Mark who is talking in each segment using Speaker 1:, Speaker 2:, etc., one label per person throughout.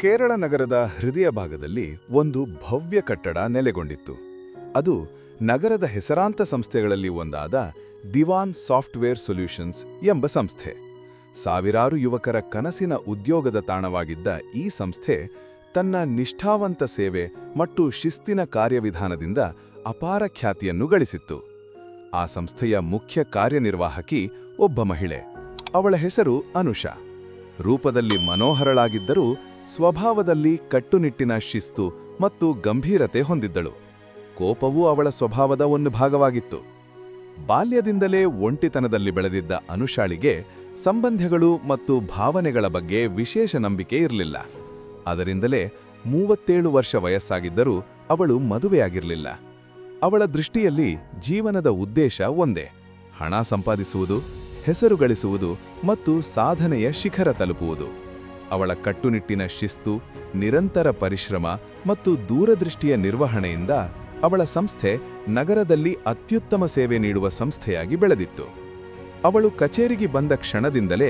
Speaker 1: ಕೇರಳ ನಗರದ ಹೃದಯ ಭಾಗದಲ್ಲಿ ಒಂದು ಭವ್ಯ ಕಟ್ಟಡ ನೆಲೆಗೊಂಡಿತ್ತು. ಅದು ನಗರದ ಹೆಸರಾಂತ ಸಂಸ್ಥೆಗಳಲ್ಲಿ ಒಂದಾದ ದಿವಾನ್ ಸಾಫ್ಟ್ವೇರ್ ಸೊಲ್ಯೂಷನ್ಸ್ ಎಂಬ ಸಂಸ್ಥೆ. ಸಾವಿರಾರು ಯುವಕರ ಕನಸಿನ ಉದ್ಯೋಗದ ತಾಣವಾಗಿದ್ದ ಈ ಸಂಸ್ಥೆ ತನ್ನ ನಿಷ್ಠಾವಂತ ಸೇವೆ ಮತ್ತು ಶಿಸ್ತಿನ ಕಾರ್ಯವಿಧಾನದಿಂದ ಅಪಾರ ಖ್ಯಾತಿಯನ್ನು ಗಳಿಸಿತ್ತು. ಆ ಸಂಸ್ಥೆಯ ಮುಖ್ಯ ಕಾರ್ಯನಿರ್ವಾಹಕಿ ಒಬ್ಬ ಮಹಿಳೆ. ಅವಳ ಹೆಸರು ಅನುಷಾ. ರೂಪದಲ್ಲಿ ಮನೋಹರಳಾಗಿದ್ದರೂ ಸ್ವಭಾವದಲ್ಲಿ ಕಟ್ಟುನಿಟ್ಟಿನ ಶಿಸ್ತು ಮತ್ತು ಗಂಭೀರತೆ ಹೊಂದಿದ್ದಳು. ಕೋಪವೂ ಅವಳ ಸ್ವಭಾವದ ಒಂದು ಭಾಗವಾಗಿತ್ತು. ಬಾಲ್ಯದಿಂದಲೇ ಒಂಟಿತನದಲ್ಲಿ ಬೆಳೆದಿದ್ದ ಅನುಷಾಳಿಗೆ ಸಂಬಂಧಗಳು ಮತ್ತು ಭಾವನೆಗಳ ಬಗ್ಗೆ ವಿಶೇಷ ನಂಬಿಕೆ ಇರಲಿಲ್ಲ. ಅದರಿಂದಲೇ 37 ವರ್ಷ ವಯಸ್ಸಾಗಿದ್ದರೂ ಅವಳು ಮದುವೆಯಾಗಿರಲಿಲ್ಲ. ಅವಳ ದೃಷ್ಟಿಯಲ್ಲಿ ಜೀವನದ ಉದ್ದೇಶ ಒಂದೇ: ಹಣ ಸಂಪಾದಿಸುವುದು, ಹೆಸರು ಗಳಿಸುವುದು ಮತ್ತು ಸಾಧನೆಯ ಶಿಖರ ತಲುಪುವುದು. ಅವಳ ಕಟ್ಟುನಿಟ್ಟಿನ ಶಿಸ್ತು, ನಿರಂತರ ಪರಿಶ್ರಮ ಮತ್ತು ದೂರದೃಷ್ಟಿಯ ನಿರ್ವಹಣೆಯಿಂದ ಅವಳ ಸಂಸ್ಥೆ ನಗರದಲ್ಲಿ ಅತ್ಯುತ್ತಮ ಸೇವೆ ನೀಡುವ ಸಂಸ್ಥೆಯಾಗಿ ಬೆಳೆದಿತ್ತು. ಅವಳು ಕಚೇರಿಗೆ ಬಂದ ಕ್ಷಣದಿಂದಲೇ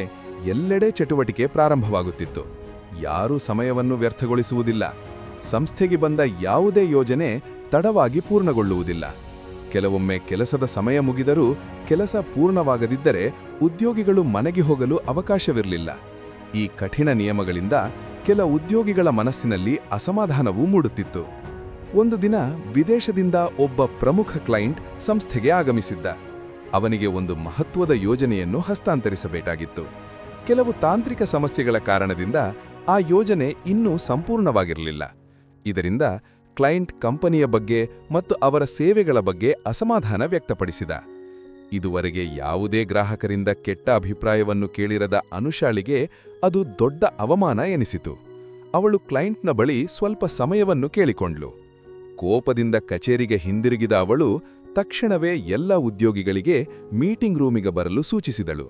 Speaker 1: ಎಲ್ಲೆಡೆ ಚಟುವಟಿಕೆ ಪ್ರಾರಂಭವಾಗುತ್ತಿತ್ತು. ಯಾರೂ ಸಮಯವನ್ನು ವ್ಯರ್ಥಗೊಳಿಸುವುದಿಲ್ಲ. ಸಂಸ್ಥೆಗೆ ಬಂದ ಯಾವುದೇ ಯೋಜನೆ ತಡವಾಗಿ ಪೂರ್ಣಗೊಳ್ಳುವುದಿಲ್ಲ. ಕೆಲವೊಮ್ಮೆ ಕೆಲಸದ ಸಮಯ ಮುಗಿದರೂ ಕೆಲಸ ಪೂರ್ಣವಾಗದಿದ್ದರೆ ಉದ್ಯೋಗಿಗಳು ಮನೆಗೆ ಹೋಗಲು ಅವಕಾಶವಿರಲಿಲ್ಲ. ಈ ಕಠಿಣ ನಿಯಮಗಳಿಂದ ಕೆಲ ಉದ್ಯೋಗಿಗಳ ಮನಸ್ಸಿನಲ್ಲಿ ಅಸಮಾಧಾನವೂ ಮೂಡುತ್ತಿತ್ತು. ಒಂದು ದಿನ ವಿದೇಶದಿಂದ ಒಬ್ಬ ಪ್ರಮುಖ ಕ್ಲೈಂಟ್ ಸಂಸ್ಥೆಗೆ ಆಗಮಿಸಿದ್ದ. ಅವನಿಗೆ ಒಂದು ಮಹತ್ವದ ಯೋಜನೆಯನ್ನು ಹಸ್ತಾಂತರಿಸಬೇಕಾಗಿತ್ತು. ಕೆಲವು ತಾಂತ್ರಿಕ ಸಮಸ್ಯೆಗಳ ಕಾರಣದಿಂದ ಆ ಯೋಜನೆ ಇನ್ನೂ ಸಂಪೂರ್ಣವಾಗಿರಲಿಲ್ಲ. ಇದರಿಂದ ಕ್ಲೈಂಟ್ ಕಂಪನಿಯ ಬಗ್ಗೆ ಮತ್ತು ಅವರ ಸೇವೆಗಳ ಬಗ್ಗೆ ಅಸಮಾಧಾನ ವ್ಯಕ್ತಪಡಿಸಿದ. ಇದುವರೆಗೆ ಯಾವುದೇ ಗ್ರಾಹಕರಿಂದ ಕೆಟ್ಟ ಅಭಿಪ್ರಾಯವನ್ನು ಕೇಳಿರದ ಅನುಷಾಳಿಗೆ ಅದು ದೊಡ್ಡ ಅವಮಾನ ಎನಿಸಿತು. ಅವಳು ಕ್ಲೈಂಟ್ನ ಬಳಿ ಸ್ವಲ್ಪ ಸಮಯವನ್ನು ಕೇಳಿಕೊಂಡ್ಳು. ಕೋಪದಿಂದ ಕಚೇರಿಗೆ ಹಿಂದಿರುಗಿದ ಅವಳು ತಕ್ಷಣವೇ ಎಲ್ಲ ಉದ್ಯೋಗಿಗಳಿಗೆ ಮೀಟಿಂಗ್ ರೂಮಿಗೆ ಬರಲು ಸೂಚಿಸಿದಳು.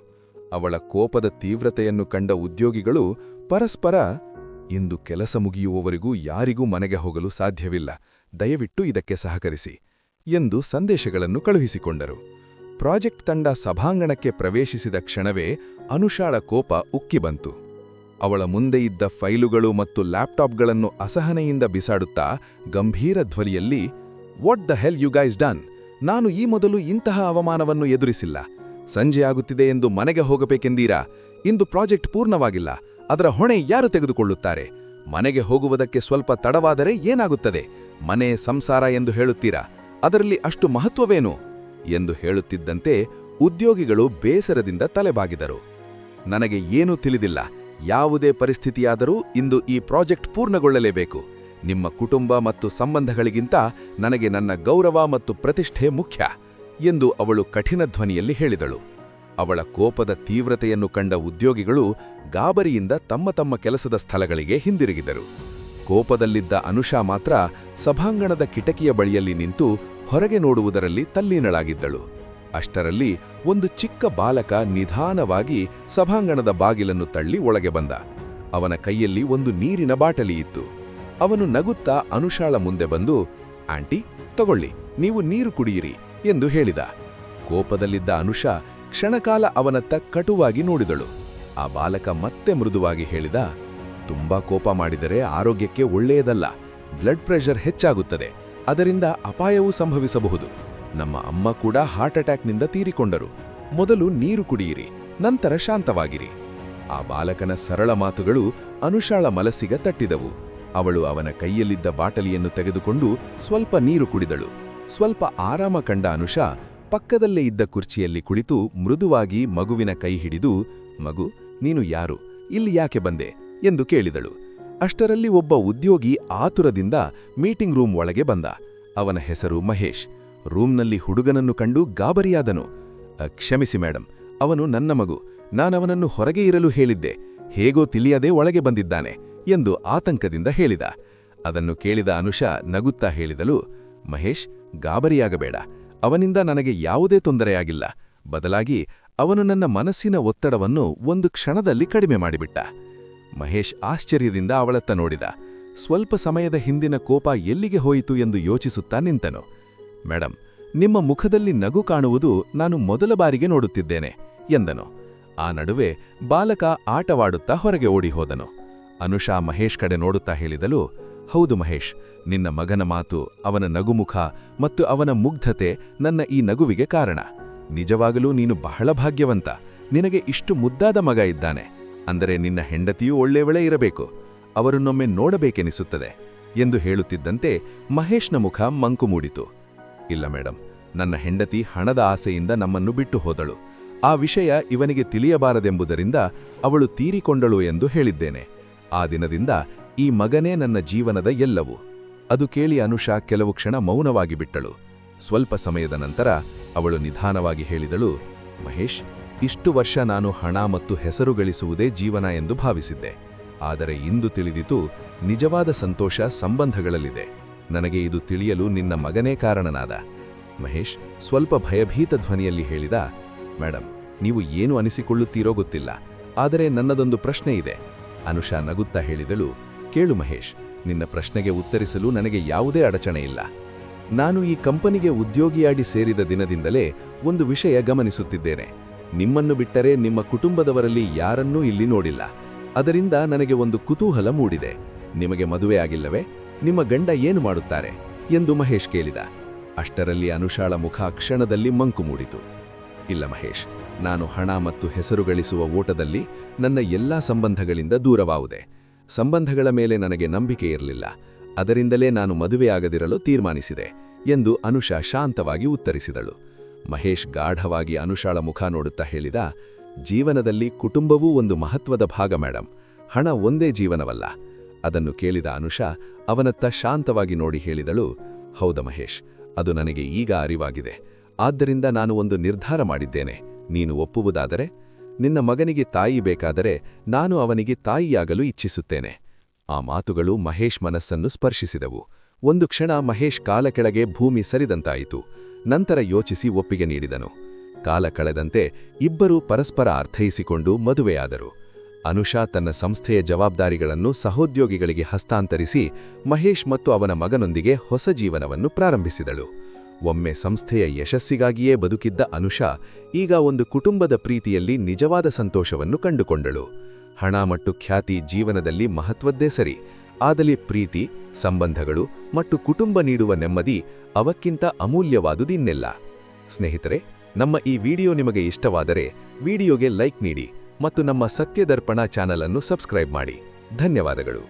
Speaker 1: ಅವಳ ಕೋಪದ ತೀವ್ರತೆಯನ್ನು ಕಂಡ ಉದ್ಯೋಗಿಗಳು ಪರಸ್ಪರ, ಇಂದು ಕೆಲಸ ಮುಗಿಯುವವರೆಗೂ ಯಾರಿಗೂ ಮನೆಗೆ ಹೋಗಲು ಸಾಧ್ಯವಿಲ್ಲ, ದಯವಿಟ್ಟು ಇದಕ್ಕೆ ಸಹಕರಿಸಿ ಎಂದು ಸಂದೇಶಗಳನ್ನು ಕಳುಹಿಸಿಕೊಂಡರು. ಪ್ರಾಜೆಕ್ಟ್ ತಂಡ ಸಭಾಂಗಣಕ್ಕೆ ಪ್ರವೇಶಿಸಿದ ಕ್ಷಣವೇ ಅನುಷಾಳ ಕೋಪ ಉಕ್ಕಿಬಂತು. ಅವಳ ಮುಂದೆ ಇದ್ದ ಫೈಲುಗಳು ಮತ್ತು ಲ್ಯಾಪ್ಟಾಪ್ಗಳನ್ನು ಅಸಹನೆಯಿಂದ ಬಿಸಾಡುತ್ತಾ ಗಂಭೀರ ಧ್ವನಿಯಲ್ಲಿ, what the hell you guys done? ನಾನು ಈ ಮೊದಲು ಇಂತಹ ಅವಮಾನವನ್ನು ಎದುರಿಸಿಲ್ಲ. ಸಂಜೆಯಾಗುತ್ತಿದೆ ಎಂದು ಮನೆಗೆ ಹೋಗಬೇಕೆಂದೀರಾ? ಇಂದು ಪ್ರಾಜೆಕ್ಟ್ ಪೂರ್ಣವಾಗಿಲ್ಲ. ಅದರ ಹೊಣೆ ಯಾರು ತೆಗೆದುಕೊಳ್ಳುತ್ತಾರೆ? ಮನೆಗೆ ಹೋಗುವುದಕ್ಕೆ ಸ್ವಲ್ಪ ತಡವಾದರೆ ಏನಾಗುತ್ತದೆ? ಮನೆ ಸಂಸಾರ ಎಂದು ಹೇಳುತ್ತೀರಾ? ಅದರಲ್ಲಿ ಅಷ್ಟು ಮಹತ್ವವೇನು ಎಂದು ಹೇಳುತ್ತಿದ್ದಂತೆ ಉದ್ಯೋಗಿಗಳು ಬೇಸರದಿಂದ ತಲೆಬಾಗಿದರು. ನನಗೆ ಏನೂ ತಿಳಿದಿಲ್ಲ. ಯಾವುದೇ ಪರಿಸ್ಥಿತಿಯಾದರೂ ಇಂದು ಈ ಪ್ರಾಜೆಕ್ಟ್ ಪೂರ್ಣಗೊಳ್ಳಲೇಬೇಕು. ನಿಮ್ಮ ಕುಟುಂಬ ಮತ್ತು ಸಂಬಂಧಗಳಿಗಿಂತ ನನಗೆ ನನ್ನ ಗೌರವ ಮತ್ತು ಪ್ರತಿಷ್ಠೆ ಮುಖ್ಯ ಎಂದು ಅವಳು ಕಠಿಣ ಧ್ವನಿಯಲ್ಲಿ ಹೇಳಿದಳು. ಅವಳ ಕೋಪದ ತೀವ್ರತೆಯನ್ನು ಕಂಡ ಉದ್ಯೋಗಿಗಳು ಗಾಬರಿಯಿಂದ ತಮ್ಮ ತಮ್ಮ ಕೆಲಸದ ಸ್ಥಳಗಳಿಗೆ ಹಿಂದಿರುಗಿದರು. ಕೋಪದಲ್ಲಿದ್ದ ಅನುಷಾ ಮಾತ್ರ ಸಭಾಂಗಣದ ಕಿಟಕಿಯ ಬಳಿಯಲ್ಲಿ ನಿಂತು ಹೊರಗೆ ನೋಡುವುದರಲ್ಲಿ ತಲ್ಲೀನಳಾಗಿದ್ದಳು. ಅಷ್ಟರಲ್ಲಿ ಒಂದು ಚಿಕ್ಕ ಬಾಲಕ ನಿಧಾನವಾಗಿ ಸಭಾಂಗಣದ ಬಾಗಿಲನ್ನು ತಳ್ಳಿ ಒಳಗೆ ಬಂದ. ಅವನ ಕೈಯಲ್ಲಿ ಒಂದು ನೀರಿನ ಬಾಟಲಿ ಇತ್ತು. ಅವನು ನಗುತ್ತಾ ಅನುಷಾಳ ಮುಂದೆ ಬಂದು, ಆಂಟಿ, ತಗೊಳ್ಳಿ, ನೀವು ನೀರು ಕುಡಿಯಿರಿ ಎಂದು ಹೇಳಿದ. ಕೋಪದಲ್ಲಿದ್ದ ಅನುಷಾ ಕ್ಷಣಕಾಲ ಅವನತ್ತ ಕಟುವಾಗಿ ನೋಡಿದಳು. ಆ ಬಾಲಕ ಮತ್ತೆ ಮೃದುವಾಗಿ ಹೇಳಿದ, ತುಂಬಾ ಕೋಪ ಮಾಡಿದರೆ ಆರೋಗ್ಯಕ್ಕೆ ಒಳ್ಳೆಯದಲ್ಲ. ಬ್ಲಡ್ ಪ್ರೆಷರ್ ಹೆಚ್ಚಾಗುತ್ತದೆ. ಅದರಿಂದ ಅಪಾಯವೂ ಸಂಭವಿಸಬಹುದು. ನಮ್ಮ ಅಮ್ಮ ಕೂಡ ಹಾರ್ಟ್ ಅಟ್ಯಾಕ್ನಿಂದ ತೀರಿಕೊಂಡರು. ಮೊದಲು ನೀರು ಕುಡಿಯಿರಿ, ನಂತರ ಶಾಂತವಾಗಿರಿ. ಆ ಬಾಲಕನ ಸರಳ ಮಾತುಗಳು ಅನುಷಾಳ ಮನಸ್ಸಿಗೆ ತಟ್ಟಿದವು. ಅವಳು ಅವನ ಕೈಯಲ್ಲಿದ್ದ ಬಾಟಲಿಯನ್ನು ತೆಗೆದುಕೊಂಡು ಸ್ವಲ್ಪ ನೀರು ಕುಡಿದಳು. ಸ್ವಲ್ಪ ಆರಾಮ ಕಂಡ ಅನುಷಾ ಪಕ್ಕದಲ್ಲೇ ಇದ್ದ ಕುರ್ಚಿಯಲ್ಲಿ ಕುಳಿತು ಮೃದುವಾಗಿ ಮಗುವಿನ ಕೈ ಹಿಡಿದು, ಮಗು, ನೀನು ಯಾರು? ಇಲ್ಲಿ ಯಾಕೆ ಬಂದೆ ಎಂದು ಕೇಳಿದಳು. ಅಷ್ಟರಲ್ಲಿ ಒಬ್ಬ ಉದ್ಯೋಗಿ ಆತುರದಿಂದ ಮೀಟಿಂಗ್ ರೂಮ್ ಒಳಗೆ ಬಂದ. ಅವನ ಹೆಸರು ಮಹೇಶ್. ರೂಮ್ನಲ್ಲಿ ಹುಡುಗನನ್ನು ಕಂಡು ಗಾಬರಿಯಾದನು. ಕ್ಷಮಿಸಿ ಮೇಡಮ್, ಅವನು ನನ್ನ ಮಗು. ನಾನವನನ್ನು ಹೊರಗೆ ಇರಲು ಹೇಳಿದ್ದೆ. ಹೇಗೋ ತಿಳಿಯದೆ ಒಳಗೆ ಬಂದಿದ್ದಾನೆ ಎಂದು ಆತಂಕದಿಂದ ಹೇಳಿದ. ಅದನ್ನು ಕೇಳಿದ ಅನುಷಾ ನಗುತ್ತಾ ಹೇಳಿದಳು, ಮಹೇಶ್, ಗಾಬರಿಯಾಗಬೇಡ. ಅವನಿಂದ ನನಗೆ ಯಾವುದೇ ತೊಂದರೆಯಾಗಿಲ್ಲ. ಬದಲಾಗಿ ಅವನು ನನ್ನ ಮನಸ್ಸಿನ ಒತ್ತಡವನ್ನು ಒಂದು ಕ್ಷಣದಲ್ಲಿ ಕಡಿಮೆ ಮಾಡಿಬಿಟ್ಟ. ಮಹೇಶ್ ಆಶ್ಚರ್ಯದಿಂದ ಅವಳತ್ತ ನೋಡಿದ. ಸ್ವಲ್ಪ ಸಮಯದ ಹಿಂದಿನ ಕೋಪ ಎಲ್ಲಿಗೆ ಹೋಯಿತು ಎಂದು ಯೋಚಿಸುತ್ತಾ ನಿಂತನು. ಮೇಡಮ್, ನಿಮ್ಮ ಮುಖದಲ್ಲಿ ನಗು ಕಾಣುವುದು ನಾನು ಮೊದಲ ಬಾರಿಗೆ ನೋಡುತ್ತಿದ್ದೇನೆ ಎಂದನು. ಆ ನಡುವೆ ಬಾಲಕ ಆಟವಾಡುತ್ತಾ ಹೊರಗೆ ಓಡಿಹೋದನು.
Speaker 2: ಅನುಷಾ ಮಹೇಶ್ ಕಡೆ ನೋಡುತ್ತಾ ಹೇಳಿದಳು, ಹೌದು ಮಹೇಶ್, ನಿನ್ನ ಮಗನ ಮಾತು, ಅವನ ನಗುಮುಖ ಮತ್ತು ಅವನ ಮುಗ್ಧತೆ ನನ್ನ ಈ ನಗುವಿಗೆ ಕಾರಣ. ನಿಜವಾಗಲೂ ನೀನು ಬಹಳ ಭಾಗ್ಯವಂತ. ನಿನಗೆ ಇಷ್ಟು ಮುದ್ದಾದ ಮಗ ಇದ್ದಾನೆ. ಅಂದರೆ ನಿನ್ನ ಹೆಂಡತಿಯೂ ಒಳ್ಳೆಯವಳೇ ಇರಬೇಕು. ಅವರನ್ನೊಮ್ಮೆ ನೋಡಬೇಕೆನಿಸುತ್ತದೆ ಎಂದು ಹೇಳುತ್ತಿದ್ದಂತೆ ಮಹೇಶ್ನ ಮುಖ ಮಂಕು ಮೂಡಿತು. ಇಲ್ಲ ಮೇಡಮ್, ನನ್ನ ಹೆಂಡತಿ ಹಣದ ಆಸೆಯಿಂದ ನಮ್ಮನ್ನು ಬಿಟ್ಟು ಹೋದಳು. ಆ ವಿಷಯ ಇವನಿಗೆ ತಿಳಿಯಬಾರದೆಂಬುದರಿಂದ ಅವಳು ತೀರಿಕೊಂಡಳು ಎಂದು ಹೇಳಿದ್ದೇನೆ. ಆ ದಿನದಿಂದ ಈ ಮಗನೇ ನನ್ನ ಜೀವನದ ಎಲ್ಲವೂ. ಅದು ಕೇಳಿ ಅನುಷಾ ಕೆಲವು ಕ್ಷಣ ಮೌನವಾಗಿ ಬಿಟ್ಟಳು. ಸ್ವಲ್ಪ ಸಮಯದ ನಂತರ ಅವಳು ನಿಧಾನವಾಗಿ ಹೇಳಿದಳು, ಮಹೇಶ್, ಇಷ್ಟು ವರ್ಷ ನಾನು ಹಣ ಮತ್ತು ಹೆಸರು ಗಳಿಸುವುದೇ ಜೀವನ ಎಂದು ಭಾವಿಸಿದ್ದೆ. ಆದರೆ ಇಂದು ತಿಳಿದಿತು, ನಿಜವಾದ ಸಂತೋಷ ಸಂಬಂಧಗಳಲ್ಲಿದೆ. ನನಗೆ ಇದು ತಿಳಿಯಲು ನಿನ್ನ ಮಗನೇ ಕಾರಣನಾದ. ಮಹೇಶ್ ಸ್ವಲ್ಪ ಭಯಭೀತ ಧ್ವನಿಯಲ್ಲಿ ಹೇಳಿದ, ಮೇಡಮ್, ನೀವು ಏನು ಅನಿಸಿಕೊಳ್ಳುತ್ತೀರೋ ಗೊತ್ತಿಲ್ಲ, ಆದರೆ ನನ್ನದೊಂದು ಪ್ರಶ್ನೆ ಇದೆ. ಅನುಷಾ ನಗುತ್ತಾ ಹೇಳಿದಳು, ಕೇಳು ಮಹೇಶ್, ನಿನ್ನ ಪ್ರಶ್ನೆಗೆ ಉತ್ತರಿಸಲು ನನಗೆ ಯಾವುದೇ ಅಡಚಣೆ ಇಲ್ಲ. ನಾನು ಈ ಕಂಪನಿಗೆ ಉದ್ಯೋಗಿಯಾಗಿ ಸೇರಿದ ದಿನದಿಂದಲೇ ಒಂದು ವಿಷಯ ಗಮನಿಸುತ್ತಿದ್ದೇನೆ. ನಿಮ್ಮನ್ನು ಬಿಟ್ಟರೆ ನಿಮ್ಮ ಕುಟುಂಬದವರಲ್ಲಿ ಯಾರನ್ನೂ ಇಲ್ಲಿ ನೋಡಿಲ್ಲ. ಅದರಿಂದ ನನಗೆ ಒಂದು ಕುತೂಹಲ ಮೂಡಿದೆ. ನಿಮಗೆ ಮದುವೆ ಆಗಿಲ್ಲವೇ? ನಿಮ್ಮ ಗಂಡ ಏನು ಮಾಡುತ್ತಾರೆ ಎಂದು ಮಹೇಶ್ ಕೇಳಿದ. ಅಷ್ಟರಲ್ಲಿ ಅನುಷಾಳ ಮುಖ ಕ್ಷಣದಲ್ಲಿ ಮಂಕು ಮೂಡಿತು. ಇಲ್ಲ ಮಹೇಶ್, ನಾನು ಹಣ ಮತ್ತು ಹೆಸರು ಗಳಿಸುವ ಓಟದಲ್ಲಿ ನನ್ನ ಎಲ್ಲಾ ಸಂಬಂಧಗಳಿಂದ ದೂರವಾಗುವೆ. ಸಂಬಂಧಗಳ ಮೇಲೆ ನನಗೆ ನಂಬಿಕೆ ಇರಲಿಲ್ಲ. ಅದರಿಂದಲೇ ನಾನು ಮದುವೆಯಾಗದಿರಲು ತೀರ್ಮಾನಿಸಿದೆ ಎಂದು ಅನುಷಾ ಶಾಂತವಾಗಿ ಉತ್ತರಿಸಿದಳು. ಮಹೇಶ್ ಗಾಢವಾಗಿ ಅನುಷಾಳ ಮುಖ ನೋಡುತ್ತಾ ಹೇಳಿದ, ಜೀವನದಲ್ಲಿ ಕುಟುಂಬವೂ ಒಂದು ಮಹತ್ವದ ಭಾಗ ಮೇಡಮ್. ಹಣ ಒಂದೇ ಜೀವನವಲ್ಲ. ಅದನ್ನು ಕೇಳಿದ ಅನುಷಾ ಅವನತ್ತ ಶಾಂತವಾಗಿ ನೋಡಿ ಹೇಳಿದಳು, ಹೌದ ಮಹೇಶ್, ಅದು ನನಗೆ ಈಗ ಅರಿವಾಗಿದೆ. ಆದ್ದರಿಂದ ನಾನು ಒಂದು ನಿರ್ಧಾರ ಮಾಡಿದ್ದೇನೆ. ನೀನು ಒಪ್ಪುವುದಾದರೆ, ನಿನ್ನ ಮಗನಿಗೆ ತಾಯಿ ಬೇಕಾದರೆ ನಾನು ಅವನಿಗೆ ತಾಯಿಯಾಗಲು ಇಚ್ಛಿಸುತ್ತೇನೆ. ಆ ಮಾತುಗಳು ಮಹೇಶ್ ಮನಸ್ಸನ್ನು ಸ್ಪರ್ಶಿಸಿದವು. ಒಂದು ಕ್ಷಣ ಮಹೇಶ್ ಕಾಲ ಕೆಳಗೆ ಭೂಮಿ ಸರಿದಂತಾಯಿತು. ನಂತರ ಯೋಚಿಸಿ ಒಪ್ಪಿಗೆ ನೀಡಿದನು. ಕಾಲ ಕಳೆದಂತೆ ಇಬ್ಬರೂ ಪರಸ್ಪರ ಅರ್ಥೈಸಿಕೊಂಡು ಮದುವೆಯಾದರು. ಅನುಷಾ ತನ್ನ ಸಂಸ್ಥೆಯ ಜವಾಬ್ದಾರಿಗಳನ್ನು ಸಹೋದ್ಯೋಗಿಗಳಿಗೆ ಹಸ್ತಾಂತರಿಸಿ ಮಹೇಶ್ ಮತ್ತು ಅವನ ಮಗನೊಂದಿಗೆ ಹೊಸ ಜೀವನವನ್ನು ಪ್ರಾರಂಭಿಸಿದಳು. ಒಮ್ಮೆ ಸಂಸ್ಥೆಯ ಯಶಸ್ಸಿಗಾಗಿಯೇ ಬದುಕಿದ್ದ ಅನುಷಾ ಈಗ ಒಂದು ಕುಟುಂಬದ ಪ್ರೀತಿಯಲ್ಲಿ ನಿಜವಾದ ಸಂತೋಷವನ್ನು ಕಂಡುಕೊಂಡಳು. ಹಣ ಮತ್ತು ಖ್ಯಾತಿ ಜೀವನದಲ್ಲಿ ಮಹತ್ವದ್ದೇ ಸರಿ, ಆದರೆ ಪ್ರೀತಿ, ಸಂಬಂಧಗಳು ಮತ್ತು ಕುಟುಂಬ ನೀಡುವ ನೆಮ್ಮದಿ ಅವಕ್ಕಿಂತ ಅಮೂಲ್ಯವಾದುದಿನ್ನೆಲ್ಲ. ಸ್ನೇಹಿತರೆ, ನಮ್ಮ ಈ ವಿಡಿಯೋ ನಿಮಗೆ ಇಷ್ಟವಾದರೆ ವಿಡಿಯೋಗೆ ಲೈಕ್ ನೀಡಿ ಮತ್ತು ನಮ್ಮ ಸತ್ಯದರ್ಪಣ ಚಾನಲ್ ಅನ್ನು ಸಬ್ಸ್ಕ್ರೈಬ್ ಮಾಡಿ. ಧನ್ಯವಾದಗಳು.